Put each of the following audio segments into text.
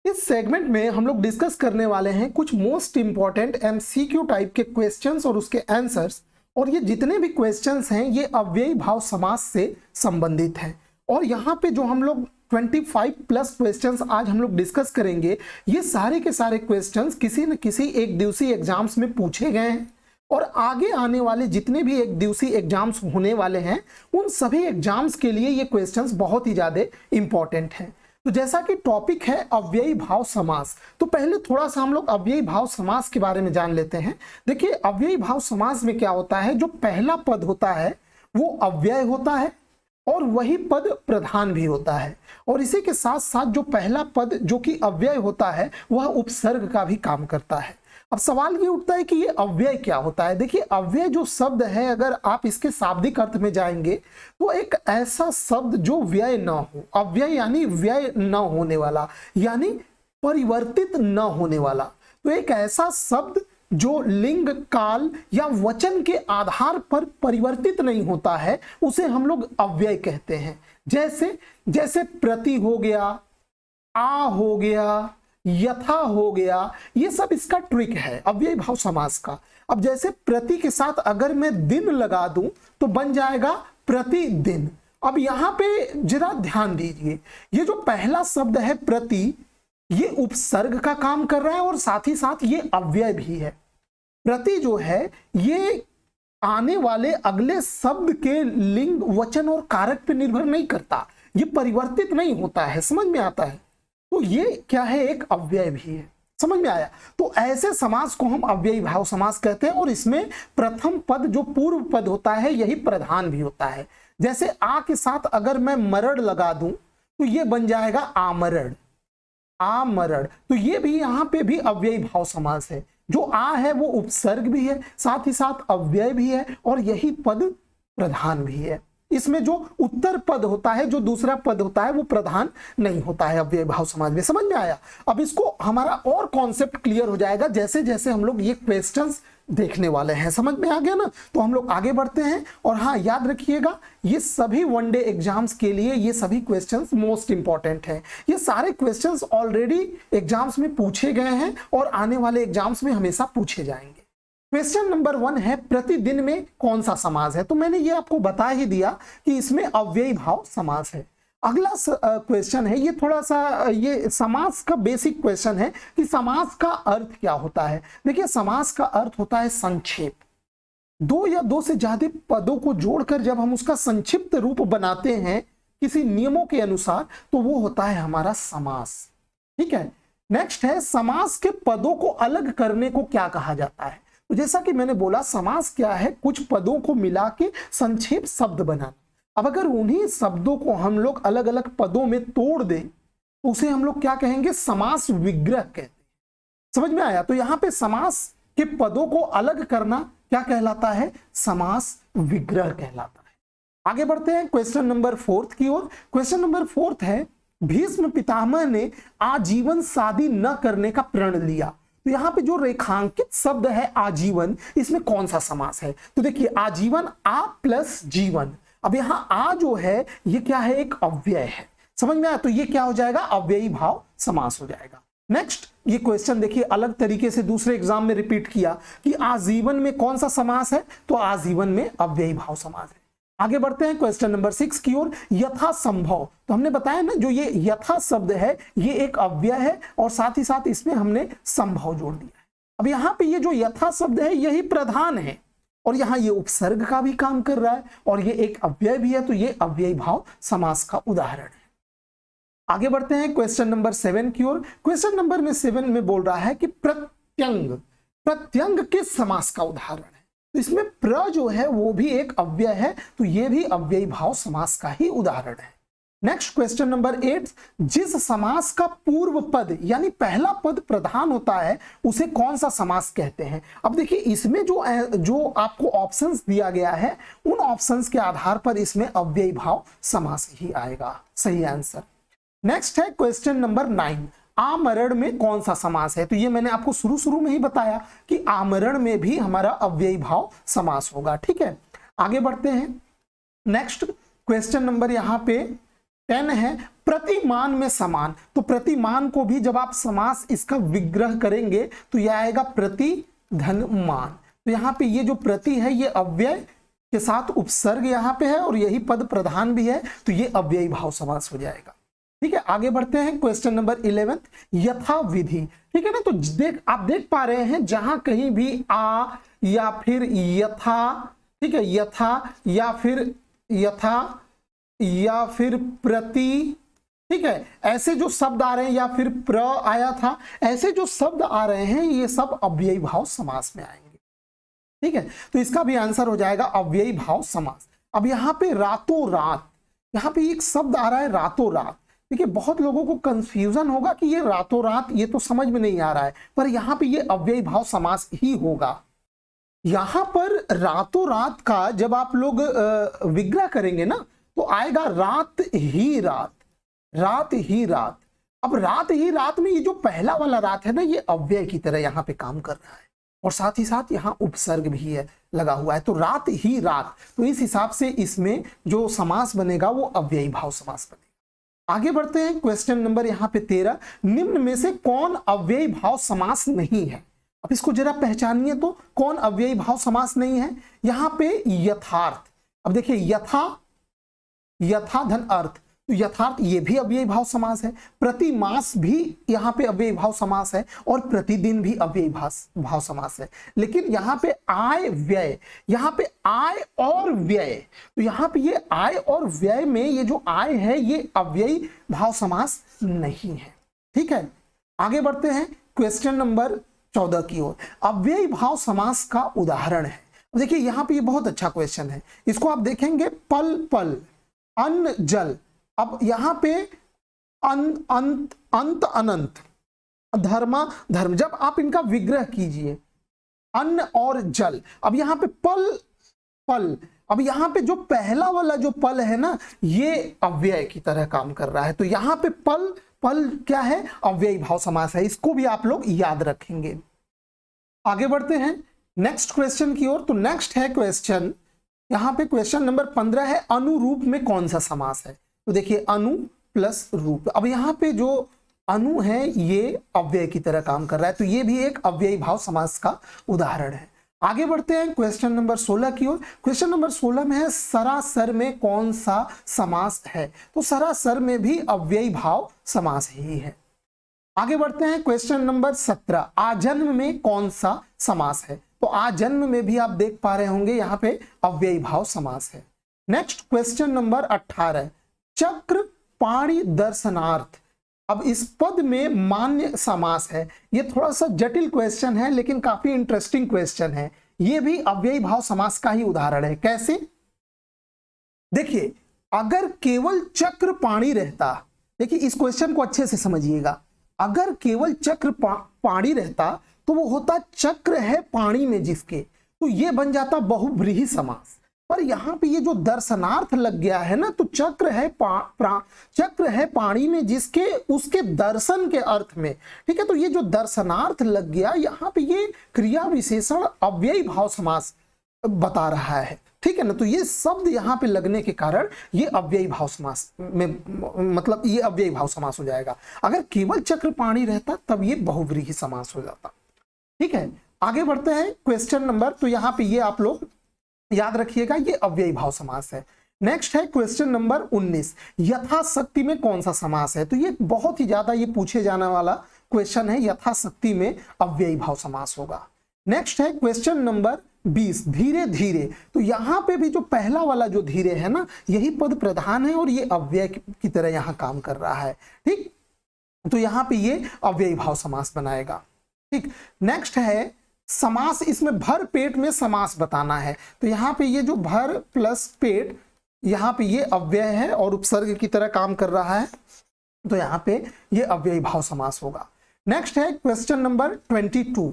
इस सेगमेंट में हम लोग डिस्कस करने वाले हैं कुछ मोस्ट इंपॉर्टेंट एमसीक्यू टाइप के क्वेश्चंस और उसके आंसर्स। और ये जितने भी क्वेश्चंस हैं ये अव्ययी भाव समास से संबंधित हैं। और यहाँ पे जो हम लोग 25 प्लस क्वेश्चंस आज हम लोग डिस्कस करेंगे, ये सारे के सारे क्वेश्चंस किसी न किसी एक दिवसीय एग्जाम्स में पूछे गए हैं और आगे आने वाले जितने भी एक दिवसीय एग्जाम्स होने वाले हैं उन सभी एग्जाम्स के लिए ये क्वेश्चंस बहुत ही ज्यादा इंपॉर्टेंट हैं। तो जैसा कि टॉपिक है अव्ययी भाव समास, तो पहले थोड़ा सा हम लोग अव्ययी भाव समास के बारे में जान लेते हैं। देखिए अव्ययी भाव समास में क्या होता है, जो पहला पद होता है वो अव्यय होता है और वही पद प्रधान भी होता है। और इसी के साथ साथ जो पहला पद जो कि अव्यय होता है वह उपसर्ग का भी काम करता है। अब सवाल ये उठता है कि ये अव्यय क्या होता है। देखिए अव्यय जो शब्द है, अगर आप इसके शाब्दिक अर्थ में जाएंगे तो एक ऐसा शब्द जो व्यय न हो। अव्यय यानी व्यय न होने वाला, यानी परिवर्तित न होने वाला। तो एक ऐसा शब्द जो लिंग, काल या वचन के आधार पर परिवर्तित नहीं होता है उसे हम लोग अव्यय कहते हैं। जैसे प्रति हो गया, आ हो गया, यथा हो गया, ये सब इसका ट्रिक है अव्ययी भाव समास का। अब जैसे प्रति के साथ अगर मैं दिन लगा दूं तो बन जाएगा प्रतिदिन। अब यहां पे जरा ध्यान दीजिए, ये जो पहला शब्द है प्रति, ये उपसर्ग का काम कर रहा है और साथ ही साथ ये अव्यय भी है। प्रति जो है ये आने वाले अगले शब्द के लिंग, वचन और कारक पे निर्भर नहीं करता, ये परिवर्तित नहीं होता है। समझ में आता है? तो ये क्या है, एक अव्यय भी है। समझ में आया? तो ऐसे समास को हम अव्ययी भाव समास कहते हैं और इसमें प्रथम पद जो पूर्व पद होता है यही प्रधान भी होता है। जैसे आ के साथ अगर मैं मरड़ लगा दूं तो ये बन जाएगा आमरड़, आमरड़। तो ये भी यहां पे भी अव्ययी भाव समास है। जो आ है वो उपसर्ग भी है, साथ ही साथ अव्यय भी है और यही पद प्रधान भी है। इसमें जो उत्तर पद होता है, जो दूसरा पद होता है वो प्रधान नहीं होता है अव्ययी भाव समास में। समझ में आया? अब इसको हमारा और कॉन्सेप्ट क्लियर हो जाएगा जैसे जैसे हम लोग ये क्वेश्चंस देखने वाले हैं। समझ में आ गया ना? तो हम लोग आगे बढ़ते हैं। और हाँ, याद रखिएगा ये सभी वनडे एग्जाम्स के लिए ये सभी क्वेश्चंस मोस्ट इंपॉर्टेंट हैं। ये सारे क्वेश्चंस ऑलरेडी एग्जाम्स में पूछे गए हैं और आने वाले एग्जाम्स में हमेशा पूछे जाएंगे। क्वेश्चन नंबर 1 है प्रतिदिन में कौन सा समास है। तो मैंने ये आपको बता ही दिया कि इसमें अव्ययी भाव समास है। अगला क्वेश्चन है, ये थोड़ा सा ये समास का बेसिक क्वेश्चन है कि समास का अर्थ क्या होता है। देखिए समास का अर्थ होता है संक्षेप। दो या दो से ज्यादा पदों को जोड़कर जब हम उसका संक्षिप्त रूप बनाते हैं किसी नियमों के अनुसार तो वो होता है हमारा समास। ठीक है। नेक्स्ट है समास के पदों को अलग करने को क्या कहा जाता है। तो जैसा कि मैंने बोला समास क्या है, कुछ पदों को मिला के संक्षेप शब्द बनाना। अब अगर उन्हीं शब्दों को हम लोग अलग अलग पदों में तोड़ दें तो उसे हम लोग क्या कहेंगे, समास विग्रह कहते हैं। समझ में आया? तो यहां पे समास के पदों को अलग करना क्या कहलाता है, समास विग्रह कहलाता है। आगे बढ़ते हैं क्वेश्चन नंबर 4 की ओर। क्वेश्चन नंबर 4 है, भीष्म पितामह ने आजीवन शादी न करने का प्रण लिया। तो यहां पे जो रेखांकित शब्द है आजीवन, इसमें कौन सा समास है। तो देखिए आजीवन आ प्लस जीवन। अब यहां आ जो है ये क्या है, एक अव्यय है। समझ में आया? तो ये क्या हो जाएगा, अव्ययी भाव समास हो जाएगा। नेक्स्ट ये क्वेश्चन देखिए अलग तरीके से दूसरे एग्जाम में रिपीट किया कि आजीवन में कौन सा समास है। तो आजीवन में अव्ययी भाव समास है। आगे बढ़ते हैं क्वेश्चन नंबर 6 की ओर। यथा संभव, तो हमने बताया ना जो ये यथा शब्द है ये एक अव्यय है और साथ ही साथ इसमें हमने संभव जोड़ दिया है। अब यहाँ पे ये जो यथा शब्द है यही प्रधान है और यहाँ ये उपसर्ग का भी काम कर रहा है और ये एक अव्यय भी है। तो ये अव्ययी भाव समास का उदाहरण है। आगे बढ़ते हैं क्वेश्चन नंबर 7 की ओर। क्वेश्चन नंबर 7 में बोल रहा है कि प्रत्यंग, प्रत्यंग किस समास का उदाहरण है। तो इसमें प्र जो है वो भी एक अव्यय है, तो ये भी अव्ययी भाव समास का ही उदाहरण है। नेक्स्ट क्वेश्चन नंबर 8, जिस समास का पूर्व पद यानी पहला पद प्रधान होता है उसे कौन सा समास कहते हैं। अब देखिए इसमें जो आपको ऑप्शंस दिया गया है उन ऑप्शंस के आधार पर इसमें अव्ययी भाव समास ही आएगा सही आंसर। नेक्स्ट है क्वेश्चन नंबर 9, आमरण में कौन सा समास है। तो ये मैंने आपको शुरू में ही बताया कि आमरण में भी हमारा अव्ययी भाव समास होगा। ठीक है, आगे बढ़ते हैं। नेक्स्ट क्वेश्चन नंबर यहाँ पे 10 है प्रतिमान में समान, तो प्रतिमान को भी जब आप समास इसका विग्रह करेंगे तो यह आएगा प्रतिधनमान। तो यहाँ पे ये जो प्रति है ये अव्यय के साथ उपसर्ग यहाँ पे है और यही पद प्रधान भी है, तो ये अव्ययी भाव समास हो जाएगा। ठीक है, आगे बढ़ते हैं क्वेश्चन नंबर 11 यथा विधि। ठीक है ना, तो आप देख पा रहे हैं जहां कहीं भी आ या फिर यथा, ठीक है, यथा या फिर प्रति, ठीक है, ऐसे जो शब्द आ रहे हैं, या फिर प्र आया था, ऐसे जो शब्द आ रहे हैं ये सब अव्ययी भाव समास में आएंगे। ठीक है, तो इसका भी आंसर हो जाएगा अव्ययी भाव समास। अब यहाँ पे रातों रात, यहाँ पे एक शब्द आ रहा है रातों रात। देखिए बहुत लोगों को कंफ्यूजन होगा कि ये रातों रात, ये तो समझ में नहीं आ रहा है, पर यहाँ पे ये अव्ययी भाव समास ही होगा। यहाँ पर रातों रात का जब आप लोग विग्रह करेंगे ना तो आएगा रात ही रात, रात ही रात। अब रात ही रात में ये जो पहला वाला रात है ना ये अव्यय की तरह यहाँ पे काम कर रहा है और साथ ही साथ यहाँ उपसर्ग भी है लगा हुआ है, तो रात ही रात, तो इस हिसाब से इसमें जो समास बनेगा वो अव्ययी भाव समास बनेगा। आगे बढ़ते हैं क्वेश्चन नंबर यहाँ पे 13, निम्न में से कौन अव्ययी भाव समास नहीं है। अब इसको जरा पहचानिए, तो कौन अव्ययी भाव समास नहीं है। यहाँ पे यथार्थ, अब देखिए यथा धन अर्थ, तो यथार्थ ये भी अव्ययी भाव समास है, प्रतिमास भी यहाँ पे अव्ययी भाव समास है और प्रतिदिन भी अव्ययी भाव समास है। लेकिन यहाँ पे आय व्यय, यहाँ पे आय और व्यय, तो यहाँ पे ये आय और व्यय में ये जो आय है ये अव्ययी भाव समास नहीं है। ठीक है, आगे बढ़ते हैं क्वेश्चन नंबर 14 की ओर। अव्ययी भाव समास का उदाहरण है। देखिए यहाँ पे ये बहुत अच्छा क्वेश्चन है, इसको आप देखेंगे पल पल, अन्न जल। अब यहाँ पे अंत अनंत, धर्मा धर्म, जब आप इनका विग्रह कीजिए अन्न और जल। अब यहाँ पे पल पल, अब यहाँ पे जो पहला वाला जो पल है ना ये अव्यय की तरह काम कर रहा है, तो यहाँ पे पल पल क्या है, अव्ययी भाव समास है, इसको भी आप लोग याद रखेंगे। आगे बढ़ते हैं नेक्स्ट क्वेश्चन की ओर। तो नेक्स्ट है क्वेश्चन, यहाँ पे क्वेश्चन नंबर 15 है अनुरूप में कौन सा समास है। तो देखिए अनु प्लस रूप, अब यहाँ पे जो अनु है ये अव्यय की तरह काम कर रहा है, तो ये भी एक अव्ययी भाव समास का उदाहरण है। आगे बढ़ते हैं क्वेश्चन नंबर 16 की ओर। क्वेश्चन नंबर 16 में है सरासर में कौन सा समास है। तो सरासर में भी अव्ययी भाव समास ही है। आगे बढ़ते हैं क्वेश्चन नंबर 17, आजन्म में कौन सा समास है। तो आजन्म में भी आप देख पा रहे होंगे यहाँ पे अव्ययी भाव समास है। नेक्स्ट क्वेश्चन नंबर 18, चक्र पाणी दर्शनार्थ। अब इस पद में मान्य समास है, ये थोड़ा सा जटिल क्वेश्चन है लेकिन काफी इंटरेस्टिंग क्वेश्चन है। ये भी अव्ययी भाव समास का ही उदाहरण है। कैसे, देखिए अगर केवल चक्र पाणी रहता, देखिए इस क्वेश्चन को अच्छे से समझिएगा, अगर केवल चक्र पाणी रहता तो वो होता चक्र है पाणी में जिसके, तो ये बन जाता बहुव्रीहि समास। पर यहाँ पे ये जो दर्शनार्थ लग गया है ना, तो चक्र है पाणी में जिसके, उसके दर्शन के अर्थ में। ठीक है, तो ये जो दर्शनार्थ लग गया यहाँ पे ये क्रिया विशेषण अव्ययी भाव समास बता रहा है। ठीक है ना, तो ये शब्द यहाँ पे लगने के कारण ये अव्ययी भाव समास में, मतलब ये अव्ययी भाव समास हो जाएगा। अगर केवल चक्र पाणी रहता तब ये बहुव्रीहि समास हो जाता। ठीक है, आगे बढ़ते हैं क्वेश्चन नंबर, तो यहाँ पे ये आप लोग याद रखिएगा ये अव्ययी भाव समास है। नेक्स्ट है क्वेश्चन नंबर 19, यथाशक्ति में कौन सा समास है। तो ये बहुत ही ज्यादा ये पूछे जाने वाला क्वेश्चन है, यथाशक्ति में अव्ययी भाव समास होगा। नेक्स्ट है क्वेश्चन नंबर 20, धीरे धीरे। तो यहाँ पे भी जो पहला वाला जो धीरे है ना यही पद प्रधान है और ये अव्यय की तरह यहाँ काम कर रहा है। ठीक, तो यहाँ पे ये अव्ययी भाव समास बनाएगा। ठीक, नेक्स्ट है समास, इसमें भर पेट में समास बताना है। तो यहाँ पे ये जो भर प्लस पेट, यहाँ पे ये अव्यय है और उपसर्ग की तरह काम कर रहा है, तो यहाँ पे ये अव्ययी भाव समास होगा। नेक्स्ट है क्वेश्चन नंबर 22,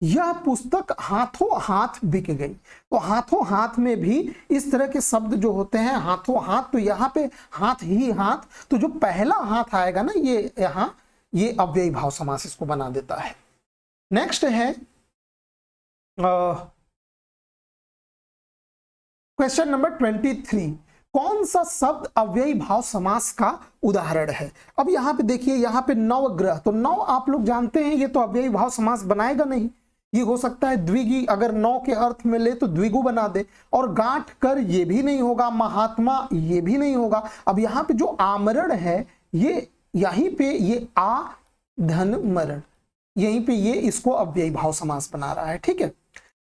यह पुस्तक हाथों हाथ बिक गई। तो हाथों हाथ में भी इस तरह के शब्द जो होते हैं हाथों हाथ, तो यहाँ पे हाथ ही हाथ, तो जो पहला हाथ आएगा ना ये यहाँ ये अव्ययी भाव समास इसको बना देता है। नेक्स्ट है क्वेश्चन नंबर 23, कौन सा शब्द अव्ययी भाव समास का उदाहरण है? अब यहाँ पे देखिए, यहाँ पे नवग्रह, तो नव आप लोग जानते हैं ये तो अव्ययी भाव समास बनाएगा नहीं, ये हो सकता है द्विगी, अगर नौ के अर्थ में ले तो द्विगु बना दे, और गांठ कर ये भी नहीं होगा, महात्मा ये भी नहीं होगा। अब यहाँ पे जो आमरण है ये यहीं पे ये आ धन मरण, यहीं पे ये इसको अव्ययी भाव समास बना रहा है। ठीक है,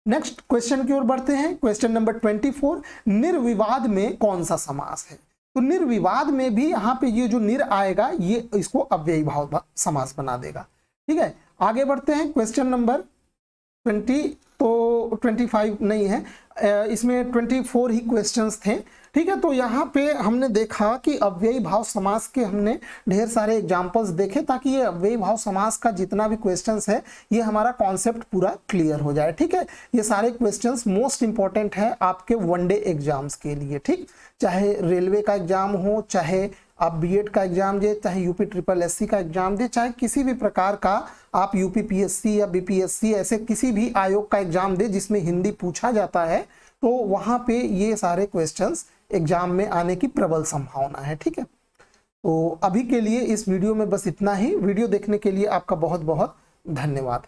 नेक्स्ट क्वेश्चन की ओर बढ़ते हैं। क्वेश्चन नंबर 24, निर्विवाद में कौन सा समास है? तो निर्विवाद में भी यहाँ पे ये जो निर आएगा ये इसको अव्ययी भाव समास बना देगा। ठीक है, आगे बढ़ते हैं। क्वेश्चन नंबर 20 तो 25 नहीं है, इसमें 24 ही क्वेश्चंस थे। ठीक है, तो यहाँ पे हमने देखा कि अव्ययी भाव समास के हमने ढेर सारे एग्जांपल्स देखे ताकि ये अव्ययी भाव समास का जितना भी क्वेश्चंस है ये हमारा कॉन्सेप्ट पूरा क्लियर हो जाए। ठीक है, ये सारे क्वेश्चंस मोस्ट इंपॉर्टेंट है आपके वनडे एग्जाम्स के लिए। ठीक, चाहे रेलवे का एग्जाम हो, चाहे आप बीएड का एग्जाम दे, चाहे यूपी ट्रिपल एससी का एग्जाम दे, चाहे किसी भी प्रकार का आप यूपी पीएससी या बीपीएससी ऐसे किसी भी आयोग का एग्जाम दे जिसमें हिंदी पूछा जाता है, तो वहां पे ये सारे क्वेश्चंस एग्जाम में आने की प्रबल संभावना है। ठीक है, तो अभी के लिए इस वीडियो में बस इतना ही। वीडियो देखने के लिए आपका बहुत बहुत धन्यवाद।